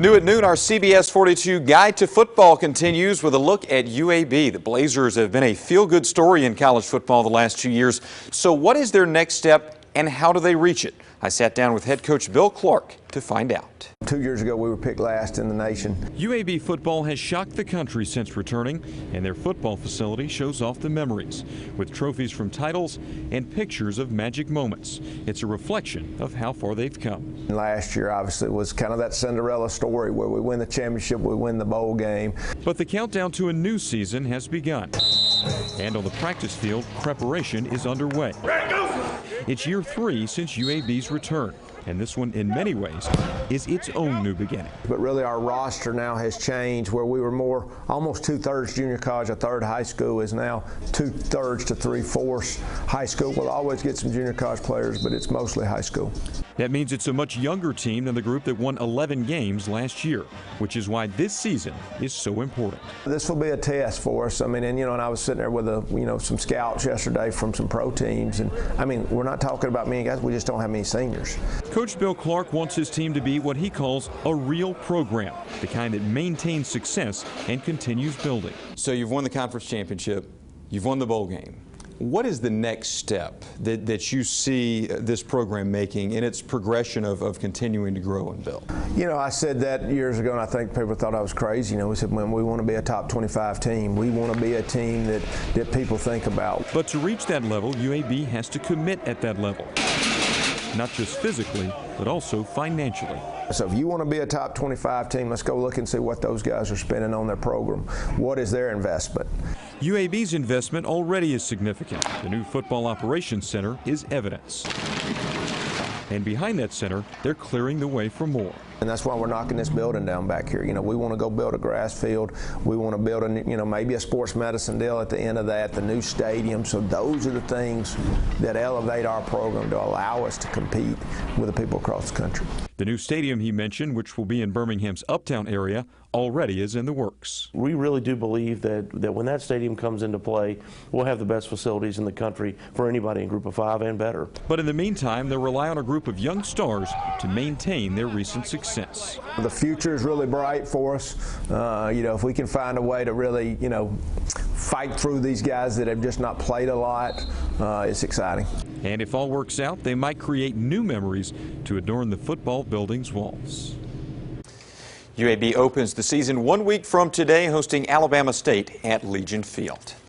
New at noon, our CBS 42 Guide to Football continues with a look at UAB. The Blazers have been a feel-good story in college football the last 2 years. So what is their next step and how do they reach it? I sat down with head coach Bill Clark to find out. 2 years ago, we were picked last in the nation. UAB football has shocked the country since returning, and their football facility shows off the memories with trophies from titles and pictures of magic moments. It's a reflection of how far they've come. Last year, obviously, was kind of that Cinderella story where we win the championship, we win the bowl game. But the countdown to a new season has begun. And on the practice field, preparation is underway. It's year 3 since UAB's return, and this one, in many ways, is its own new beginning. But really, our roster now has changed where we were more, almost 2/3 junior college, a third high school is now 2/3 to 3/4 high school. We'll always get some junior college players, but it's mostly high school. That means it's a much younger team than the group that won 11 games last year, which is why this season is so important. This will be a test for us. I mean, and I was sitting there with some scouts yesterday from some pro teams, and I mean, we're not talking about many guys. We just don't have many seniors. Coach Bill Clark wants his team to be what he calls a real program, the kind that maintains success and continues building. So you've won the conference championship, you've won the bowl game. What is the next step that you see this program making in its progression of continuing to grow and build? I said that years ago, and I think people thought I was crazy. We said, when we want to be a top 25 team, we want to be a team that people think about. But to reach that level, UAB has to commit at that level. Not just physically, but also financially. So if you want to be a top 25 team, let's go look and see what those guys are spending on their program. What is their investment? UAB's investment already is significant. The new Football Operations Center is evidence. And behind that center, they're clearing the way for more. And that's why we're knocking this building down back here. We want to go build a grass field. We want to build maybe a sports medicine deal at the end of that, the new stadium. So those are the things that elevate our program to allow us to compete with the people across the country. The new stadium he mentioned, which will be in Birmingham's Uptown area, already is in the works. We really do believe that when that stadium comes into play, we'll have the best facilities in the country for anybody in Group of 5 and better. But in the meantime, they'll rely on a group of young stars to maintain their recent success. The future is really bright for us. If we can find a way to really, fight through these guys that have just not played a lot, it's exciting. And if all works out, they might create new memories to adorn the football building's walls. UAB opens the season 1 week from today, hosting Alabama State at Legion Field.